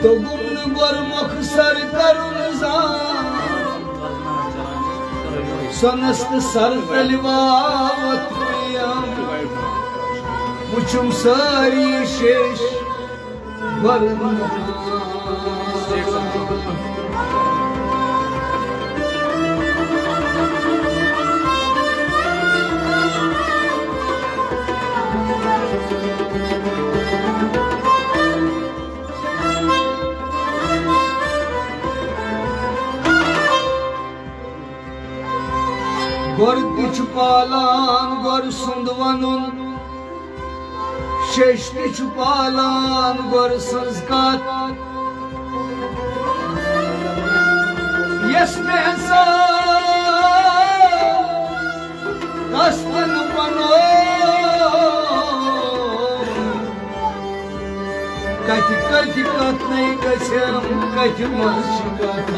तो गुम्न बर मखसर करुन सनस्त सर तलवावत मुझुम सारी शेष वरन गोर तिछ पालान गोर सुंदवनुन शेष तिछ पालान गोर संस्कार यस में सा कस्तन पनो कति कति कत नहीं गछम कति मर्श कत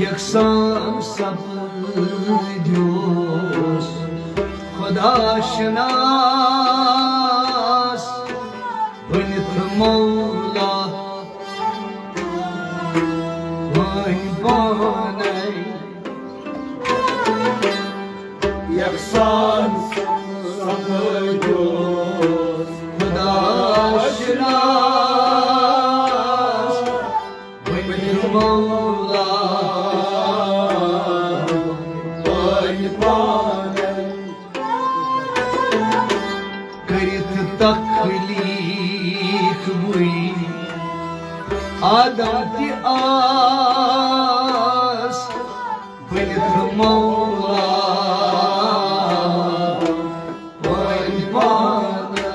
यकसान सब दियोस खुदा शनास बनित मौला वही बाने यकसान सब दियोस खुदा शनास बनित मौला तकलीफ हुई आदम की आस बनित मौला वही पाना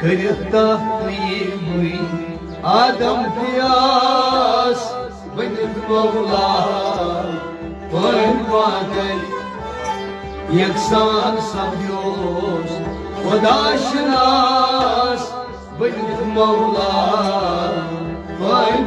करता हुई आदम प्यास बनित मौला वही यकसान समझोस खुदा शनास बनित मौला वही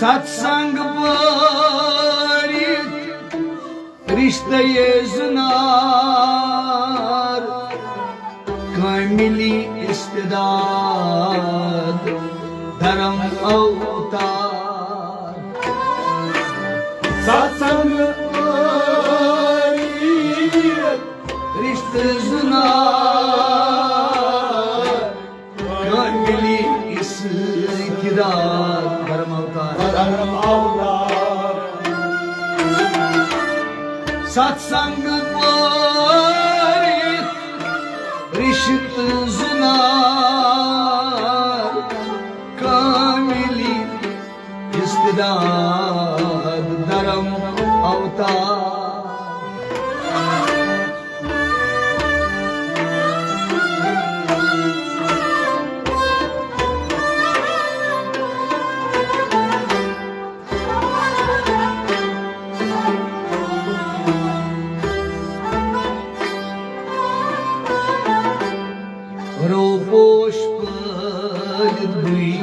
सत्संग बारिक रिश्ते जुनार कामिली इस्तेदाद धर्म अवतार सत्संग बारिक रिश्ते जुनार कामिली इस्तेदाद सत्संग बारिक रिश्त जुनार कामिली इस्तेदाद धर्म अवतार Ropoş pălui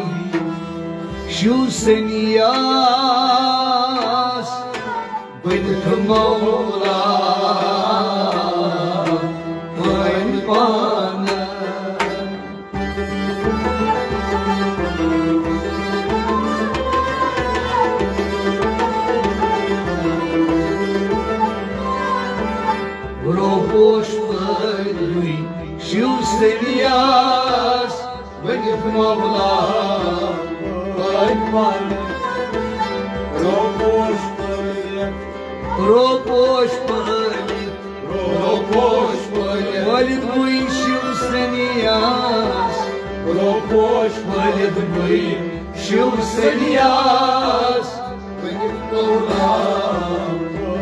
Şu seniyas Bınt Mevla Bınt bana Ropoş pălui Şu seniyas Bınt Mevla Bınt bana Ropoş pălit, Ropoş pălit ropoş pălit, Pălit mâini și usenias ropoş Pălit mâini și usenias pălit păula,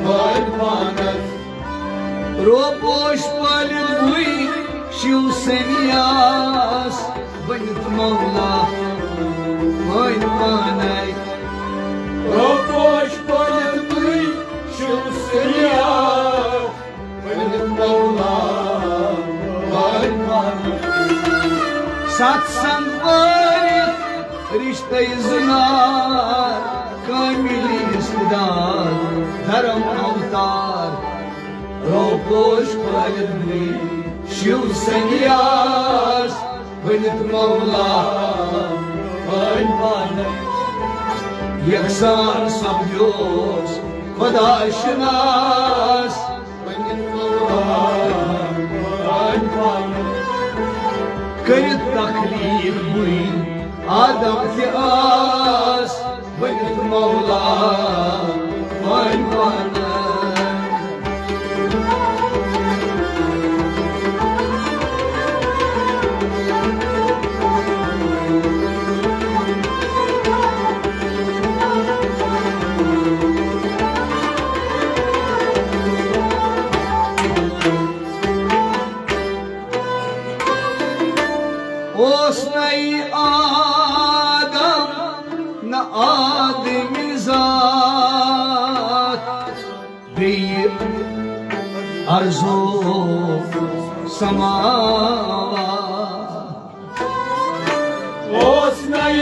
bani banat, Ropoș pălit mâini și usenias Bănit măula Măi manai ropoş pălit mâini și useria, pălit păula, bani banat, Satsan varit Rişte iznar Kamilistar Daram altar Ropoş pălit mâini și usenias Bănit măula bani banat, Yaksan sabyos Kodaşınas pălit păula, bani banat, Kırıt taklif mâini Adam tias Bănit măula Bani bana Osnay Adam na ademi zat Bir arzu samava Osnay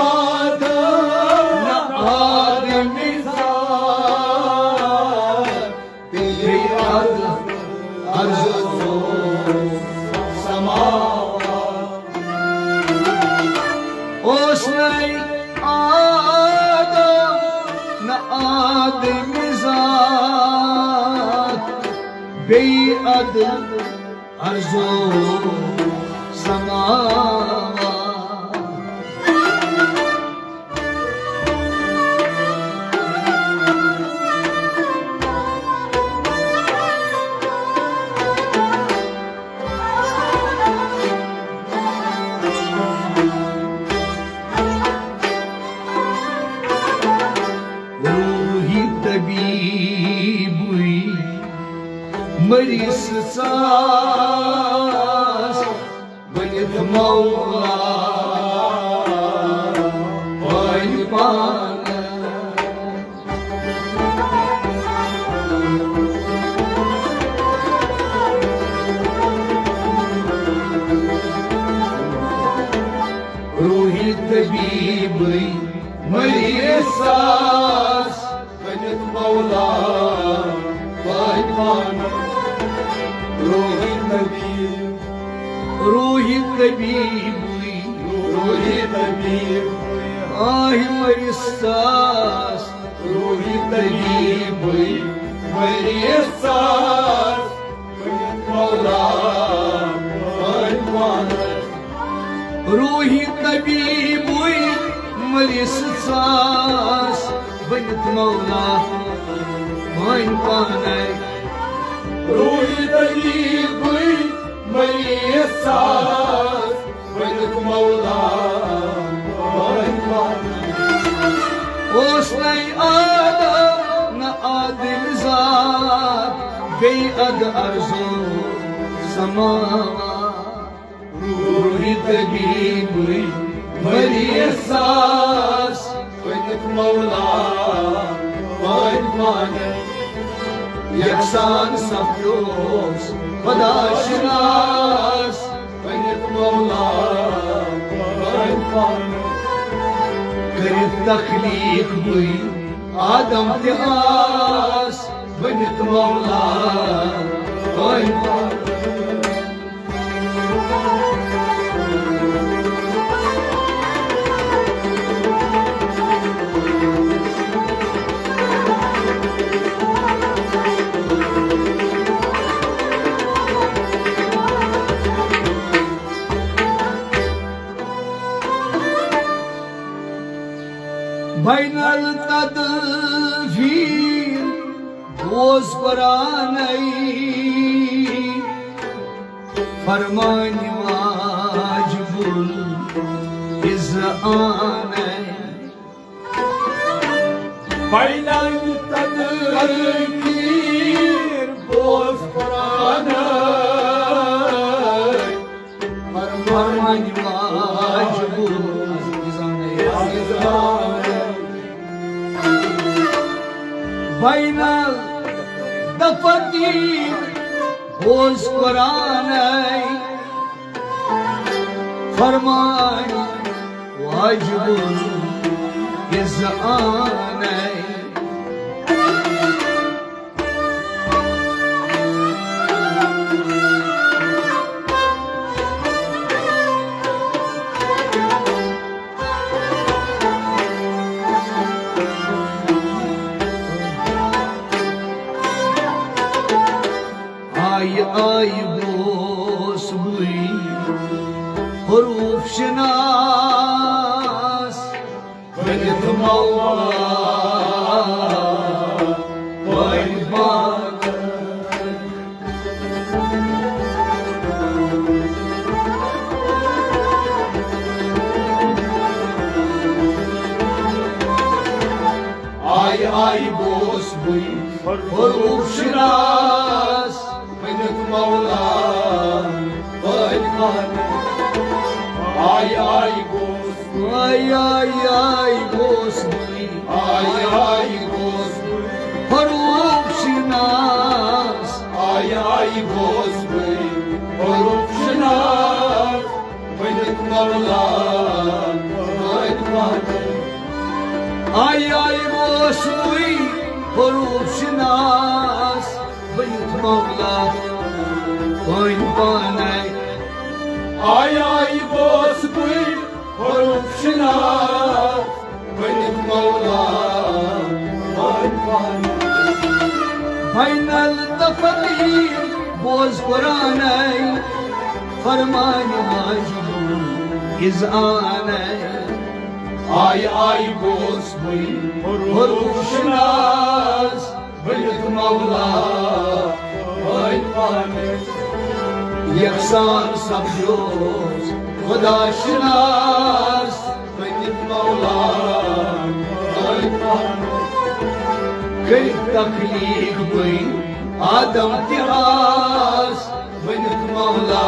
Adam na ademi zat, Bir arzu Osnay Adam na ademi zat Beyad arzu samava Ruhi tabibui Maris sas Bănit măula Bani bana Ruhi tabibui Maris sas pălit păula, bani banat, ruhi tabib, Ruhi tabibui ruhi tabib, Ai Maris sas ruhi tabibui, măriesas, pălit păula, bani banat, Ruhi tabibui Maris sas Bănit măula Măi panai ruhi tabibui, măriesas, pălit păula, bani banat, Osnay Adam na adil zat Beyad arzu samava Ruhi tabibui Maris sas pălit păula, bani banat, Yaksan sapyos Padaşinas तखलीक हुई आदम ते आस बनित मौला banal तदफीर बोझ कुरानई फरमान वाजिबुल इज़आनई banal तदफीर बोझ कुरानई फरमान वाजिबुल इज़आनई banal तफतीर बोझ कुरानई फरमान वाजिबुल इज़आनई आई बोस हुई हरूफ शनास बनित मौला आई बोस हुई हरूफ शनास बनित मौला आई बोस हुई आई बोस हुई हरूफ शनास आई बोस हुई हरूफ शनास बनित मौला आई बोस हुई हरूफ शनास बनित मौला आई बोस हुई हरूफ शनास बनित मौला बैनल तफतीर बोझ कुरानई फरमान वाजिबुल इज़आनई आई बोस हुई हरूफ शनास बनित मौला यकसान समझोस खुदा शनास बनित मौला कई तखलीक हुई आदम ते आस बनित मौला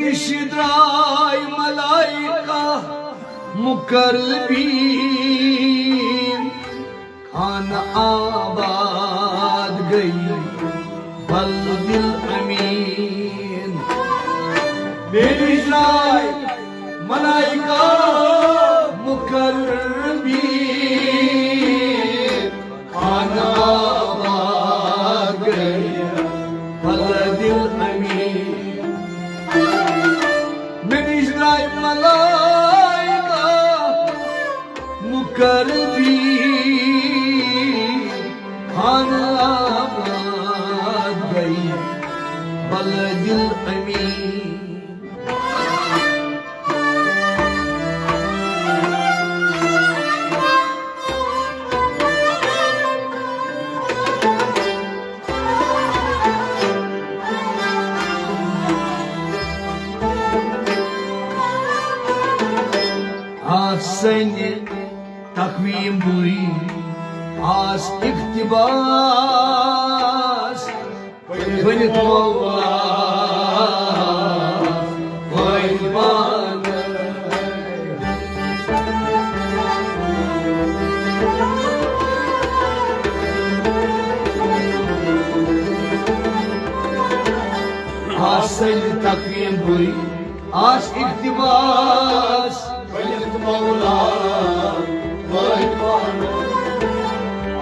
निशिद्राय मलाइका मुकर्रबीन खान आबाद गई बल दिल अमीन निशिद्राय मलाइका मुकर्रबीन खान आबाद गई बल दिल अमीन Israel malai मुकर भी खान आबाद गई बल दिल अमीर Seni takvim buy az iktibas Beni Mevla vay bana Az seni takvim buy az iktibas Mevla vay bana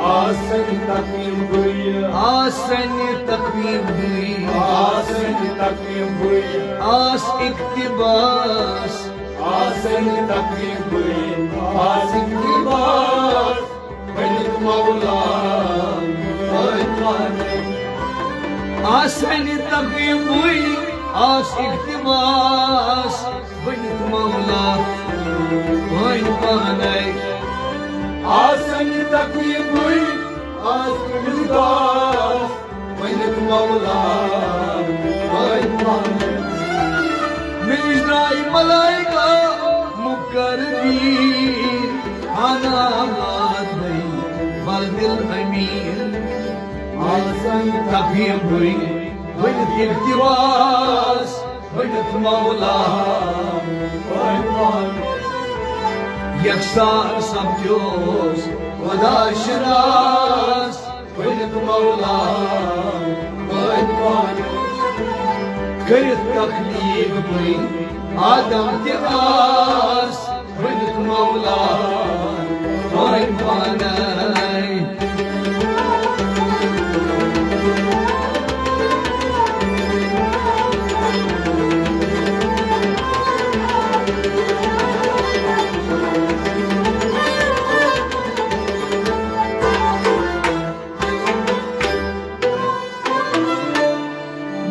Aseni takvim buy Aseni takvim buy Aseni takvim buy As iktibas Aseni takvim buy As iktibas Benim Mevla vay bana Aseni takvim buy As iktibas Benim Mevla vay bana Aseni takvim buy As iktibas Benim Mevla vay bana Mecrai malaika मुकर भी खाना आबाद गई बल दिल अमीर Aseni takvim buy Benim iktibas Benim Mevla vay bana Yaksar samtios Vada şiraz Benim Mevla vay bana Kırık taklif buy Adam tiras Benim Mevla vay bana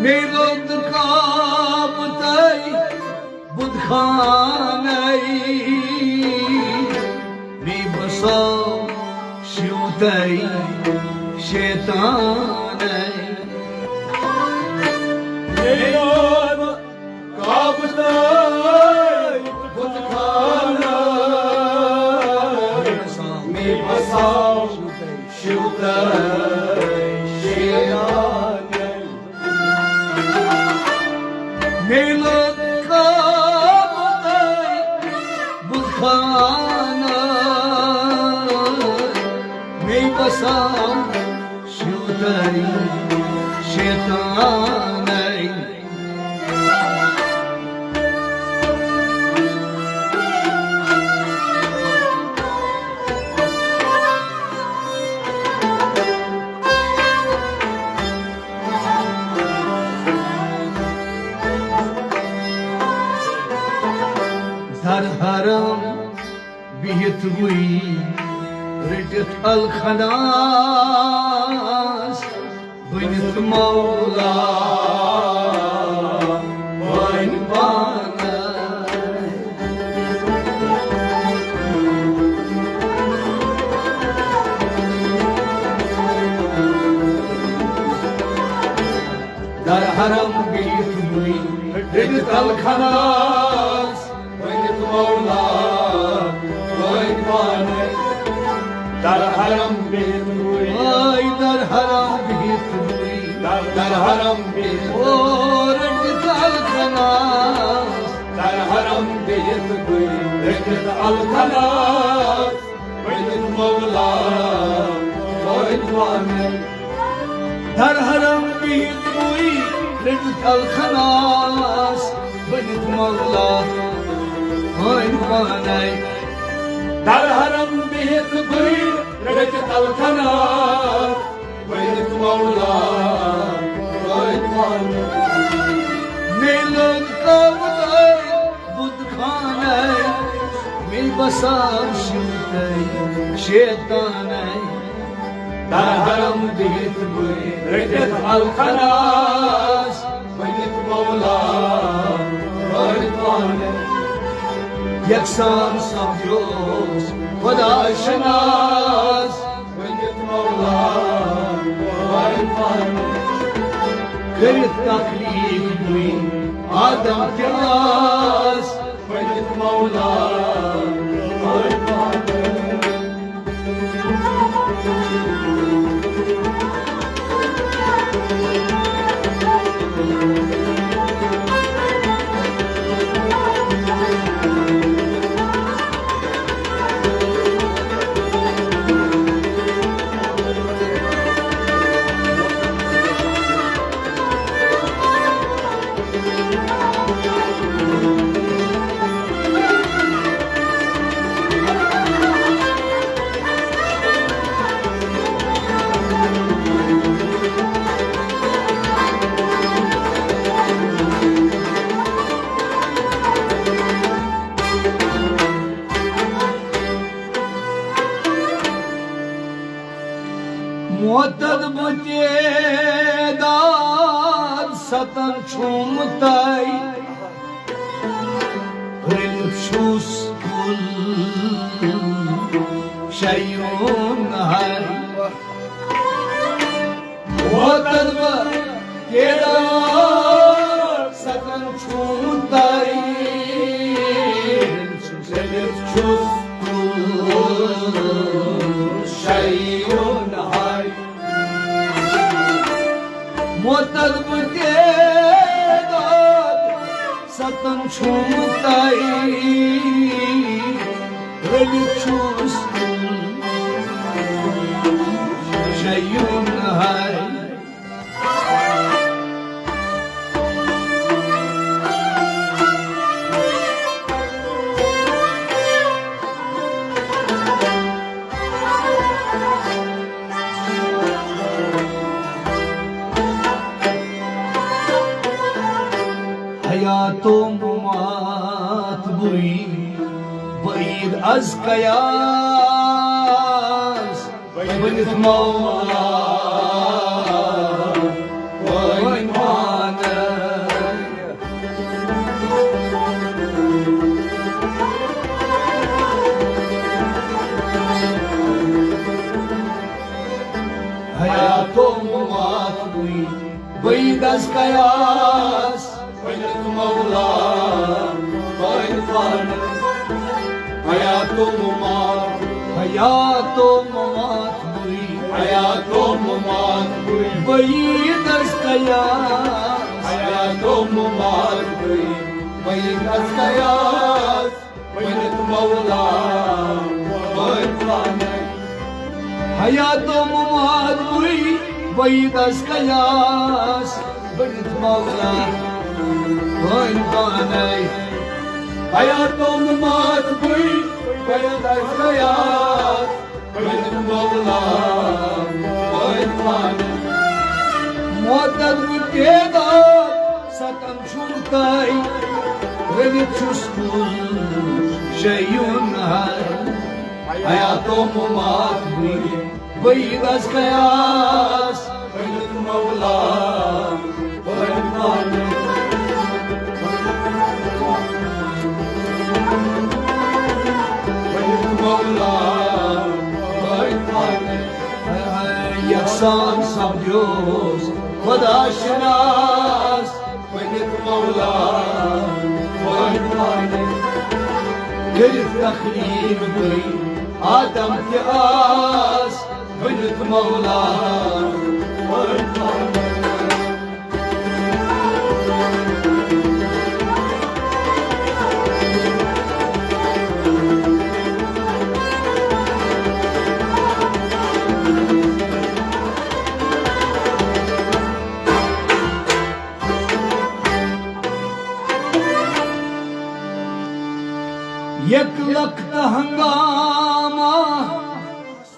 Meylod kabtay budkhanay Mi basa şutay şeytanay Meylod kabtay budkhanay Mi basav şutay şeytanay Meylod kabtay budkhanay Mi basa şutay şeytanay Dar haram bihit hui Rejit al khalas Binit Mevla vay bana Dar haram bihit hui Rejit al khalas Benim Mevla vay bana Dar haram benim buy Ay dar haram bihit hui Dar haram benim O rejit al khalas Dar haram benim buy Rekit al kanas Benim Mevla vay bana Dar haram bihit hui Rejit al khalas Binit Mevla vay bana Dar haram bihit buy Rekit al kanas Benim Mevla vay bana Melod kavday budkhanay Mi basar şimdi şeytane Dar haram bihit bui Redet alkanas Beyt Mevla Rıdvanı Yaksan sabyoz Huda şenas Beyt Mevla Rıdvanı Kırık taklif bui Adam kiraz Beyt Mevla Rıdvanı Muaddad butedad satan çumtay Rilfşus kul şeyun hay Muaddad butedad satan çumtay Rilfşus kul şeyun hay Muaddad butedad satan çumtay Rilfşus şeyun hay Hayatu mumat bui Baid az kayas Baid mawla Baid mana Hayatu mumat bui Baid az kayas Beyt Mevla Rıdvanı Hayatım umat Hayatu mumat bui Hayatım umat Baid az kayas Hayatım umat Beyt Askayas Beyt Mevla Rıdvanı Hayatu mumat bui Baid az kayas Baid mawla Baid banay Hayatım umat Beyt Askayas Beyt Mevla Rıdvanı Muaddad butedad satan çumtay Rilfşus kul şeyun hay Hayatu mumat bui Baid az kayas Beyt Mevla Rıdvanı Beyt Mevla Rıdvanı Yaksan sabyoz Huda şenas Beyt Mevla Rıdvanı Kırık taklif bui Adam kiraz Baid mawla Rıdvanı یک لخت ہنگامہ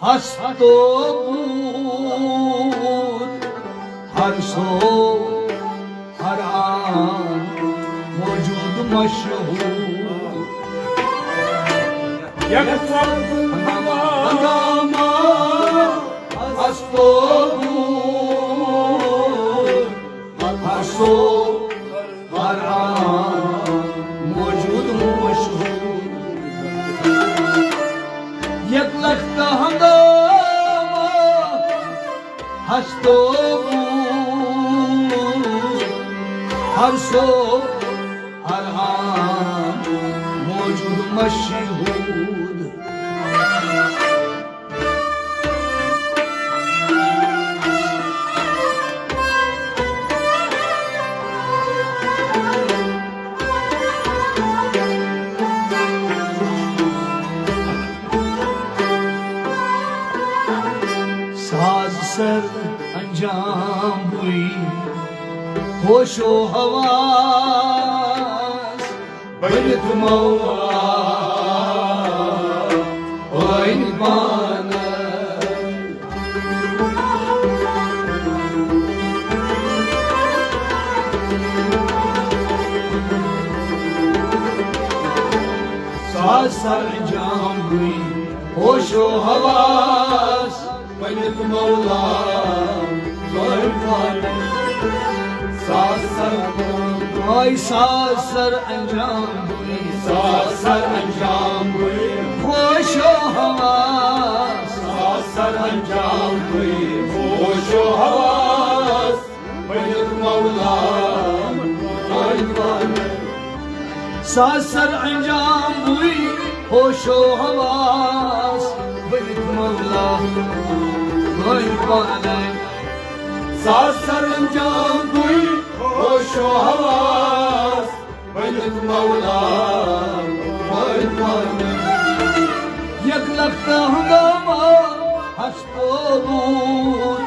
ہست تو بود ہر سو ہر آن موجود مشہور یک وقت هنگاما از تو بود هر سو هر آن موجود مشهود یک لخت هنگاما از تو بود هر سو هر آن موجود مشهود ساز سر انجام بوی ہوش و حواس بیت مولا و ایمان ساز سر انجام بوی ہوش و حواس بیت مولا و ایمان آی ساسر انجام بوی ساسر انجام ہوئی خوش و حواس ساسر انجام ہوئی خوش و حواس بیت مولا ایمان ساسر انجام بوی خوش و حواس بیت مولا ایمان ساسر انجام ہوئی خوش و حواس بیت مولا ایمان یک لخت هنگاما هست بود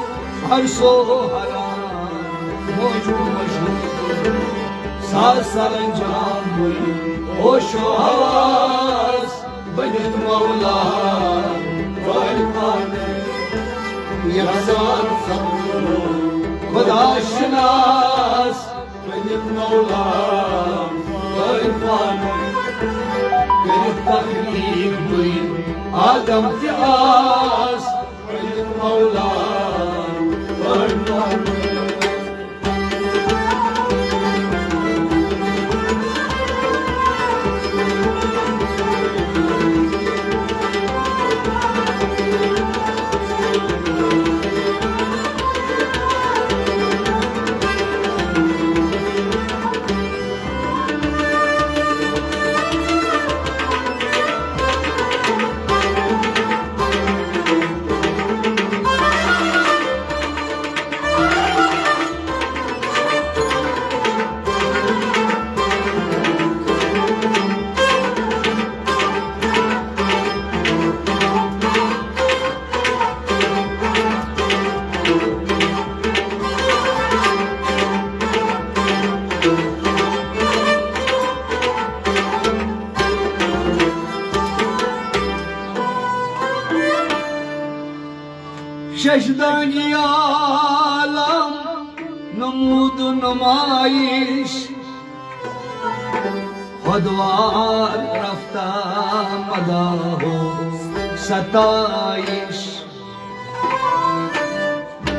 هر سو هر آن موجود مشهود ساسر انجام بوی خوش و حواس بیت مولا ایمان یک سال خدا شناس بیت مولا ایمان گرفت تخلیق بوی آدم تیاس بیت مولا ایمان ششدانی عالم نمود نمایش خودوار رفته مداح و ستایش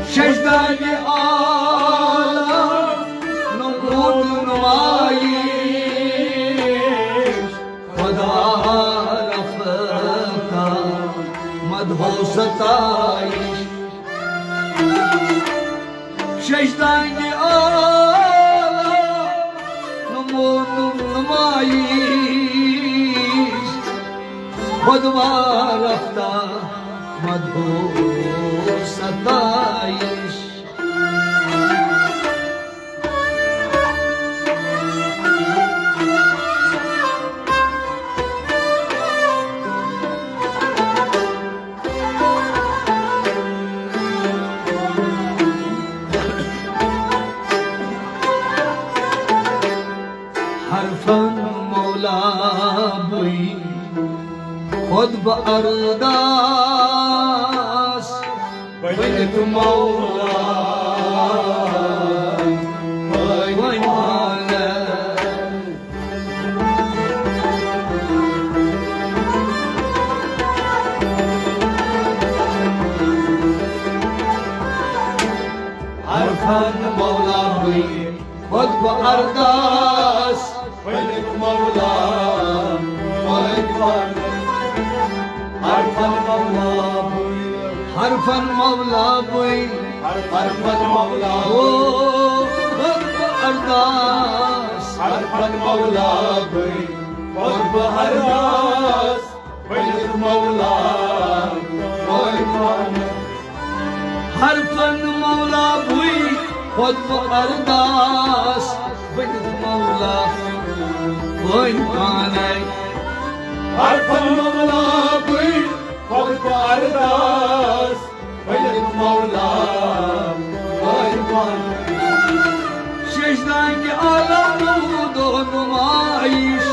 ششدانی عالم نمود نمایش خودوار رفته مداح و ستایش ششدانی عالم نمود نمایش خودوار رفته مدح و ستایش حرفن مولا بوی خود با ارداس بیت مولا ایمان बुई खुद ब अरदास मलिक मौला हरफन मौला हरफन मौला बुई हरफन मौला ओ खुद ब अरदास हरफन मौला खुद अरदास मलिक मौला हरफन मौला बुई खुद ब अरदास मलिक मौला कोई पाने हरफन मौला खुद अरदास मलिक मौला शेषनाग आलम दो नुमाइश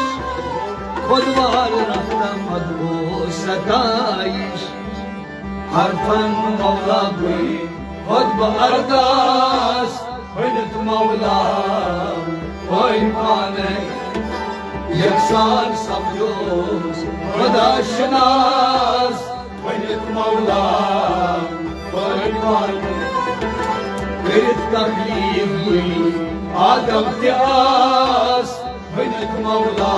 खुद बार रहमत को सताइश हरफन मौला बुई खुद ब अरदास मलिक मौला कोई पाने यकसान समझो खुदा शनास मलिक मौला फिर तकलीफ हुई आदम त्यास मलिक मौला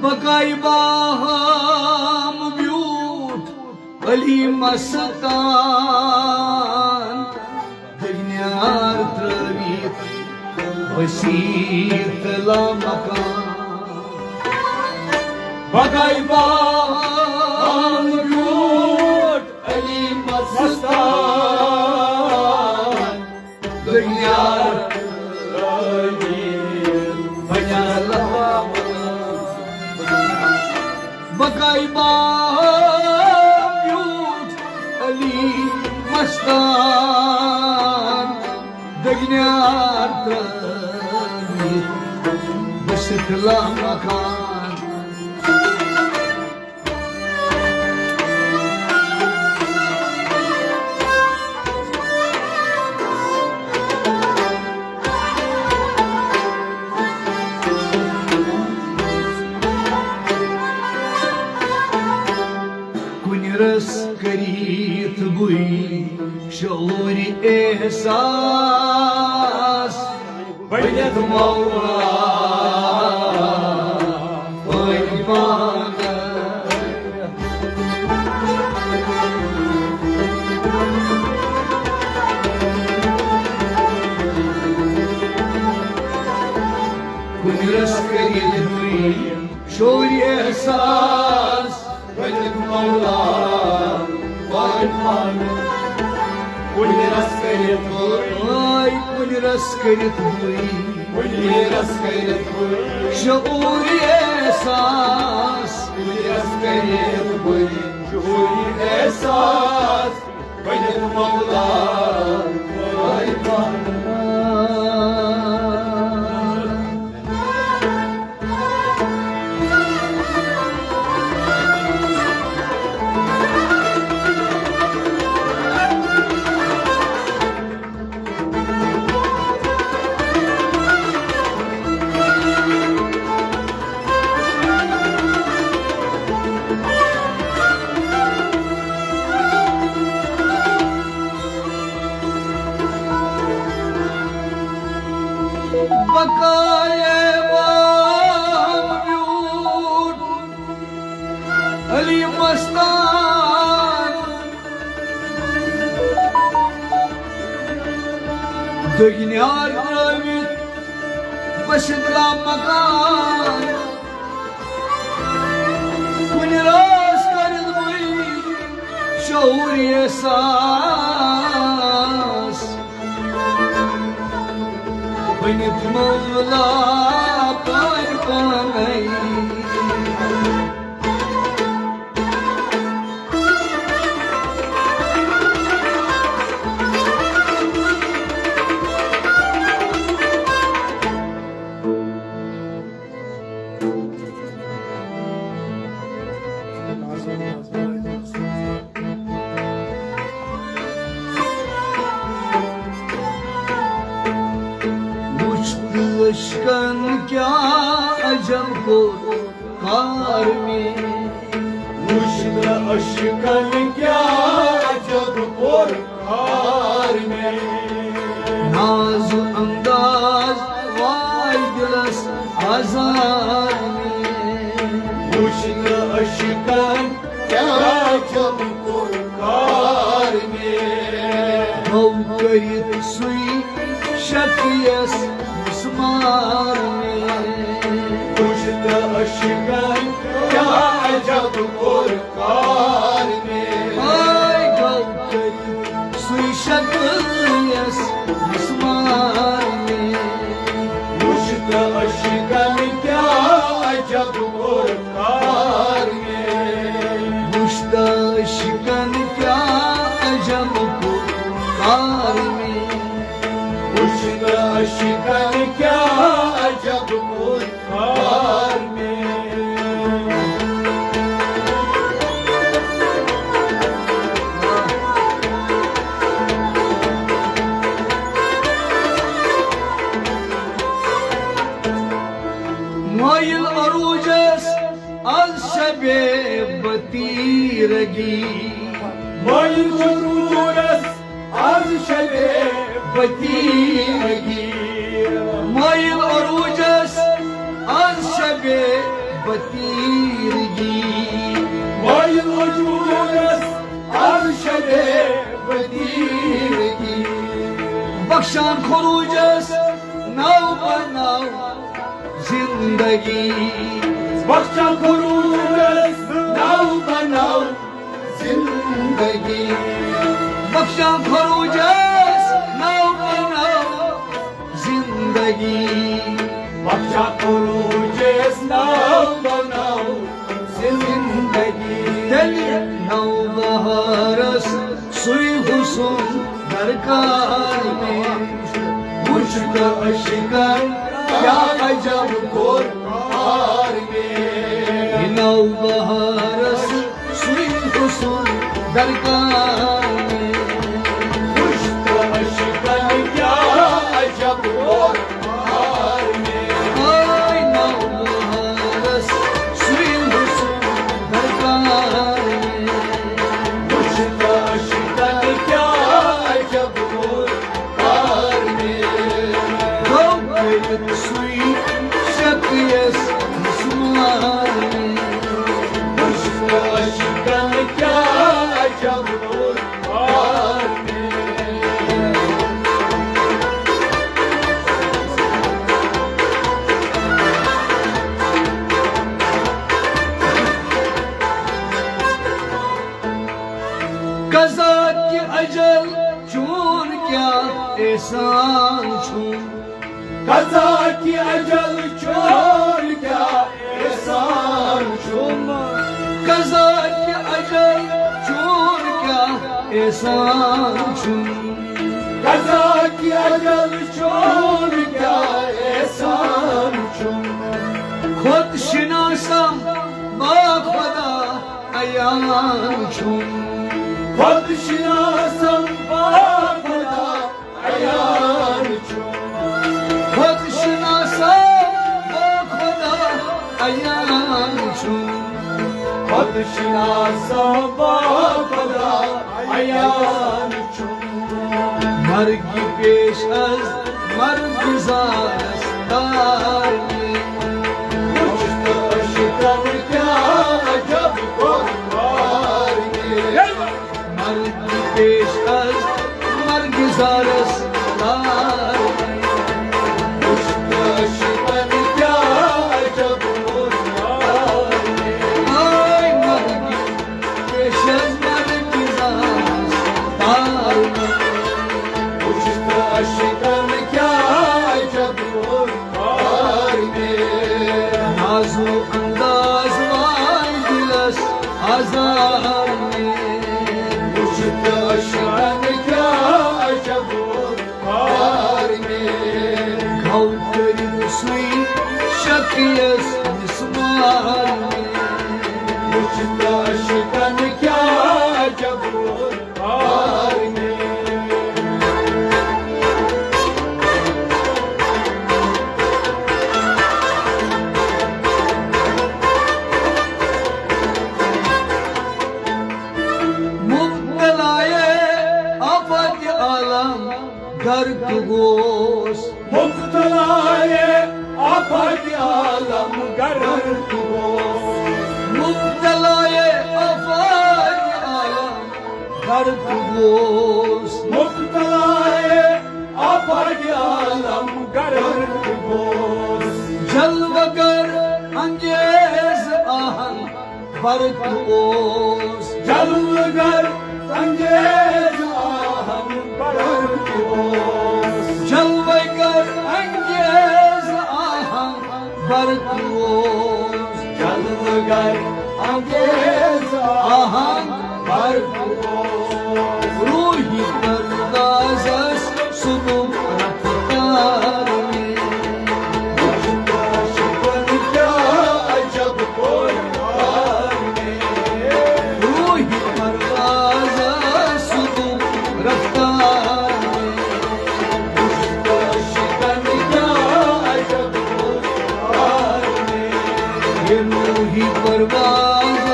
बकाई बाहम ब्यूट अली मस्तान दुनियार त्रवीत वसीत ला मकान बगाई बाम ब्यूट अली मस्तान दुनियार बकाई बायूट अली मस्तान दगन्यार त्रवीत बसतला मकान रस करीत बुई शौरी एहसास मलिक मौला कोई पाना कुछ रस करीत बुई शौरी एहसास मलिक मौला कुल रस करित ay कुछ रस करीत बुई कुल रस करित शौरी एहसास कुल रस करित शूरी एहसास मलिक मौला बकाए बावजूद अली मस्तान दुनियार त्रवित बशिंदला मकान कुन रास करद बुई शौर एहसास बनित मौला पार पानई अशकन क्या अजब को कार में मुश्किल अशकन क्या अजब और कार में नाज अंदाज वाय दिलस आजार में मुश्किल अशकन क्या अजब और कार में हौ करित सुई शकियस मुस्मार में मुश्किल अशकन क्या अजब और कार में हाय हौ करित सुई शकियस मुस्मार में मुश्किल अशकन क्या अजब और कार में मुश्ताशिकन क्या अजब को कार में मुश्किल अशकन क्या अजब और कार में माइल अरूजस अल शबे बतीरगी माइल अरूजस अल शबे बतीरगी माइल अरूजस अल शबे बतीरगी माइल अरूजस अल शबे बतीरगी बख्शान खरूजस नाव बनाओ जिंदगी बख्शा खरूजस नाव बनाओ जिंदगी बख्शा खरूजस नाव बनाओ जिंदगी बख्शा खरूजस नाव बनाओ जिंदगी दिल नौ बहारस सुई हुसून दरकार में मुश्क अशकन क्या अजब और कार में नौ बहारस सुई हुसून दरकार में मुश्क अशकन क्या अजब और कार में हाय नौ बहारस सुई हुसून दरकार में मुश्क अशकन क्या अजब और कार में सुई शकियस मुस्मार में मुश्क अशकन क्या अजब और कार में कज़ा की अजल चून क्या एहसान छू कज़ा की अजल चोर क्या एहसान चुम कज़ा की अजल चून क्या एहसान छू कज़ा की अजल चोर क्या एहसान चुम खुद शिनासम बाखुदा अयान छू खुद शिनासम बाखुदा अयान चुम खुद शिनासम बाखुदा अयान छू खुद शिनासम बाखुदा अयान चुम मर्ग पेश अज मर्ग ज़ारस दार में मुश्क अशकन क्या अजब और कार में मर्ग पेश अज मर्ग ज़ारस दार में मुश्क अशकन आजार में मुश्त अशकन क्या अजब हार में घाव करीन सुई शकियस मिसमार में मुश्त अशकन क्या अजब हार में गर्क गोश मुब्तलाए आफत आलम गर्क गोश मुब्तलाए आफत आलम गर्क गोश मुब्तलाए आफत आलम गर्क गोश जलवगर अंगेज आहन बरक गोश जलवगर अंगेज आहन बरक जलवगर अंगेज आहन बरक गोश जलवगर अंगेज आहन बरक गोश रूही परदाज़स सुबह रफ्तार में मुश्त अशकन क्या अजब हार में रूही परदाज़स सुबह रफ्तार में मुश्त अशकन क्या अजब हार में ये रूही परवाज़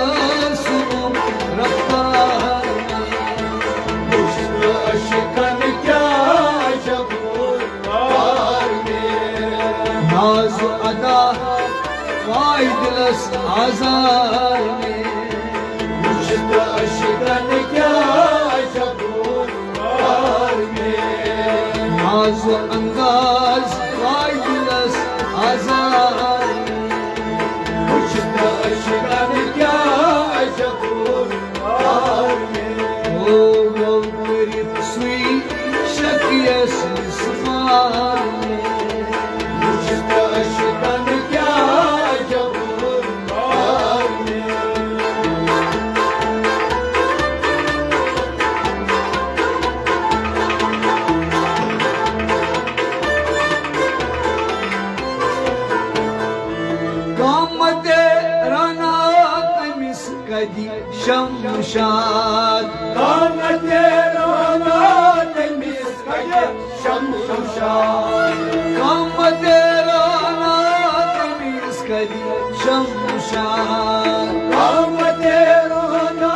सुबह रफ्तार में मुश्त अशकन क्या अजब हार में नाज अदा वाइदलस आजार में मुश्त अशकन क्या अजब हार में नाज अंदाज वाइदलस आजार में मुश्त अशकन क्या अजब हार में ओ गौरित सुई शकियस मिसमार में मुश्त अशकन क्या अजब हार में कामते राना तमिस कदी शमशाद कामते राना तमिस कदी शमशाद कामते राना तमिस कदी शमशाद कामते राना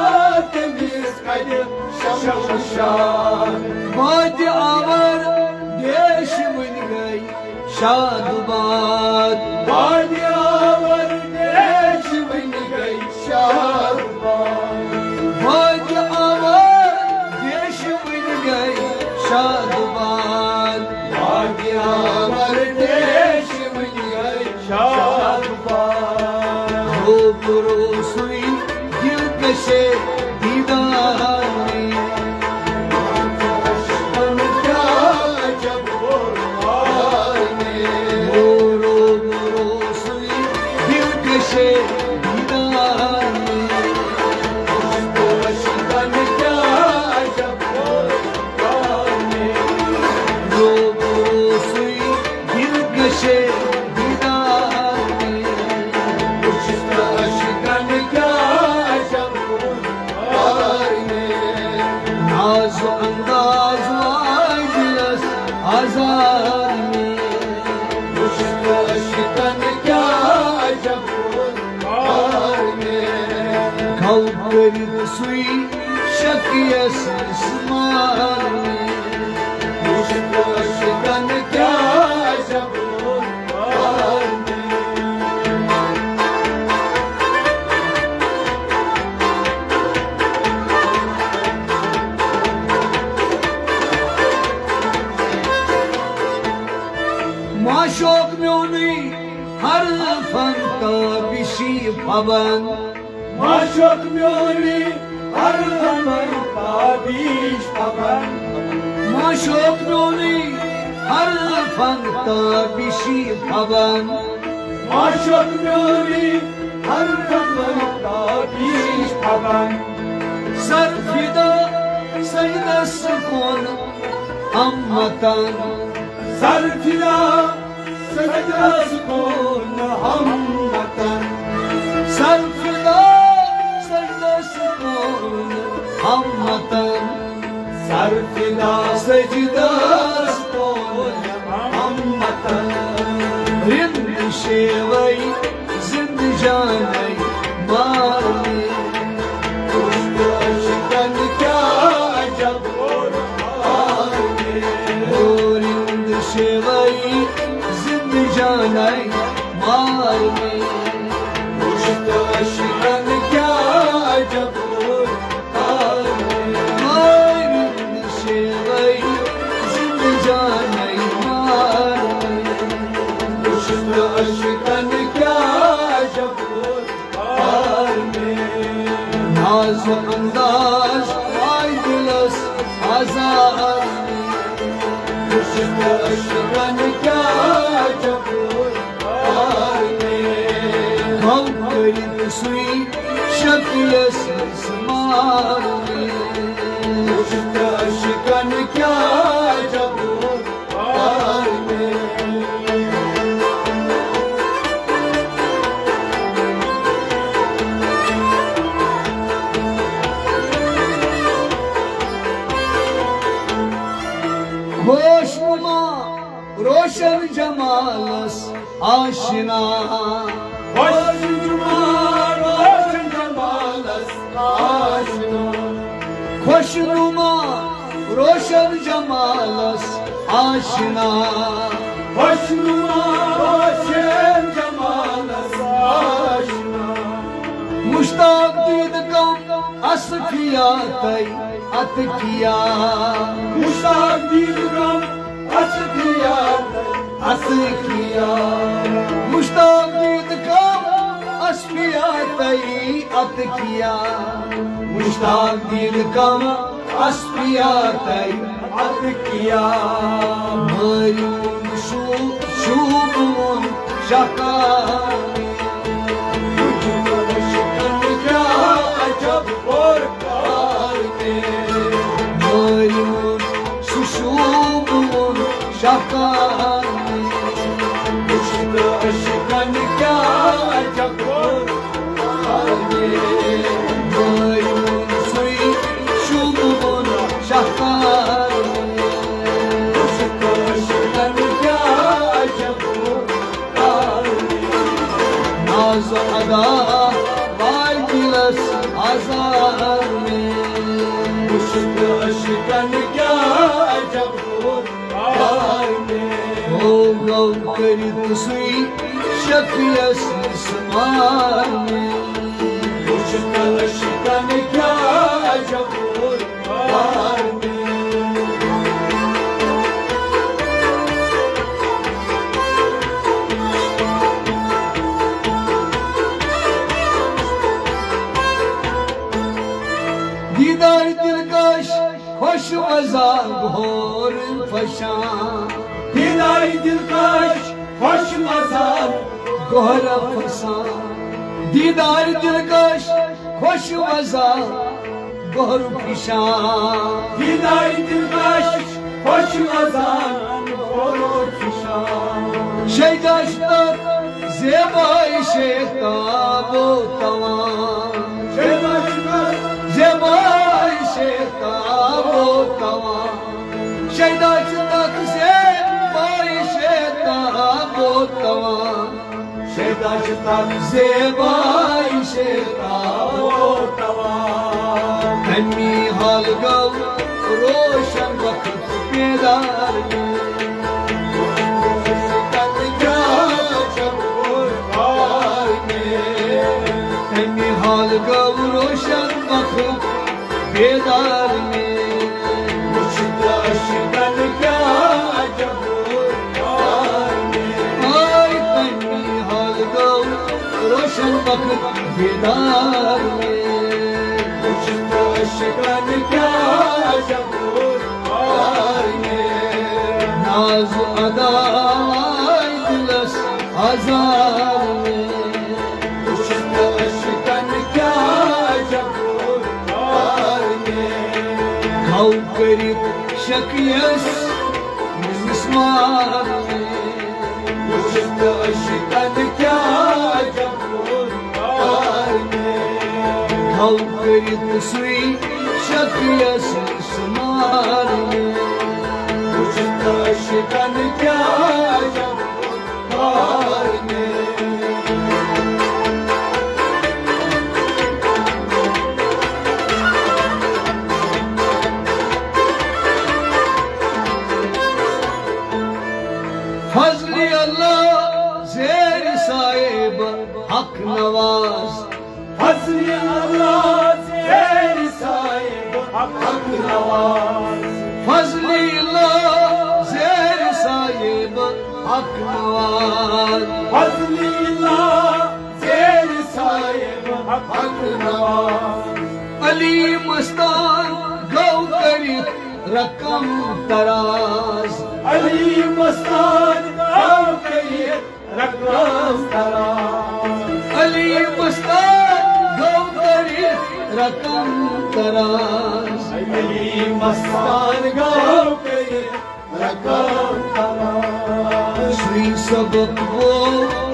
तमिस कदी शमशाद बाज आवर देश बन गई शादबाद बादियावर देश बन गई शादबाद बाज आवर देश बन गई शादबाद बादियावर देश बन गई शादबाद हो गुरु सुई दिल कशे दीदार में अशकन क्या अजब हार में गुरु गुरु सुई दिल कशे दीदार में मुश्त अशकन क्या अजब हार में गुरु गुरु सुई दिल कशे दीदार में मुश्त अशकन क्या अजब हार में नाज अंदाज वाइदलस आजार में मुश्त अशकन क्या अजब हार में घाव करीन सुई शकियस मिसमार में मुश्त अशकन क्या अजब हार में माशोक म्योनी हर फंता बिशी पवन माशोक म्योनी हर हमर ताबीश पवन माशोक म्योनी हर फंता बिशी पवन माशोक म्योनी हर हमर ताबीश पवन पकन सरफिदा सजदा सुकून हमतन सरफिदा सजदा सुकून हमतन सरफिदा सजदा सुकून हमतन सरफिदा सजदा सुकून हमतन रिंद शेवई जिंद जाने मारने उश्क अश्कन क्या जब आगे रिंद शेवई जिंद जाने मारने उश्क अश्कन क्या जब आगे रिंद शेवई जिंद जाने मारने उश्क अश्कन क्या जब आगे नाज अंदाज आय दिलस आजार उश्क अश्कन क्या जब आगे हम करीब सुई शक्लस समारने उश्क अश्कन क्या जब आगे खुशनुमा रोशन जमालस आशिना खुशनुमा रोशन जमालस आशिना खुशनुमा रोशन जमालस आशिना खुशनुमा रोशन जमालस आशिना मुश्ताक दीद कम असफिया तई अतकिया मुश्ताक दीद गम असदिया असकिया मुश्ताक दीद कम असफिया तई अतकिया मुश्ताक दीद कम असफिया तई अतकिया मयून शूबुन शकार उश्क अश्कन क्या जब आगे मयून सुशूबुन शकार उश्क अश्कन क्या जब आगे मयून सुई शुबुन शकार उश्क अश्कन क्या जब आगे नाज अदा वाय दिलस आजार में उश्क अश्कन क्या जब आगे हो गौ करी तुसुई शक्यस समार में उश्क अश्कन क्या जब आगे दीदार दिलकश खुश मजा घोर फशां दिलाई दिलकश खुश मजार गोहर फसां दीदार दिलकश खुश मजा गोहर फशां दिलाई दिलकश खुश मजार और खुशान शैदाश तक ज़ेबाई शेताबो तवां ज़ेबाई शेताबो तवां शैदाश तक ज़ेबाई शेताबो तवां शेदाश तक ज़ेबाई शेताबो हमी हाल गौ रोशन वक्त बेदार हमी हाल गौ रोशन वक्त बेदार में आय हमी हाल गौ रोशन वक्त बेदार में नाज अदा दिलस हजार में करित शकियस मिसमार वुचत अशिकन क्या जबूर घाव करित सुई शकियस मिसमार वुचत अशिकन क्या जबूर फजल अल्लाह ज़ेर साहिब हक नवाज हस्नी अल्लाह ज़ेर साहिब हक नवाज फजल अल्लाह ज़ेर साहिब हक नवाज हस्नी अल्लाह ज़ेर साहिब हक नवाज अली मस्तान गौ करित रकम तराज अली मस्तान गाँव के रकम तराज अली मस्तान गौ करित रकम तराज अली मस्तान गाँव के रकम तराज सुई सबक वो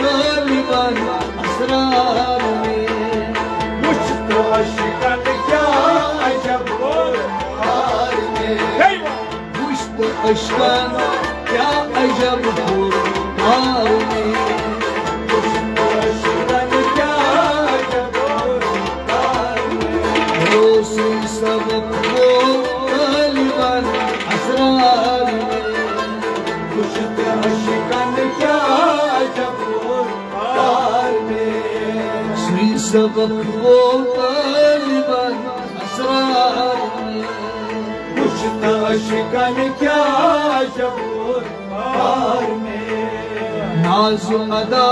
तालिबान असरार में मुझको अशिकन क्या जबूर पुष्ट अशकन क्या अजब हार में रोसी सबक वो तालिबान असरार में सुई सबक वो तालिबान असरार में शिकन क्या जबूर में नाज अदा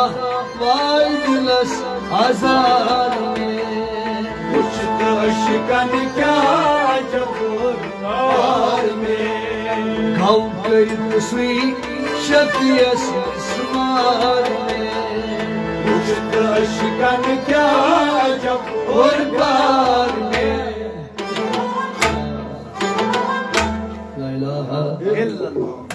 वाइदलस हजार में शिकन क्या जबूर में घाव करित सुई शकियस स्मार में शिकन क्या जबूर और बार में ला इलाहा इल्लल्लाह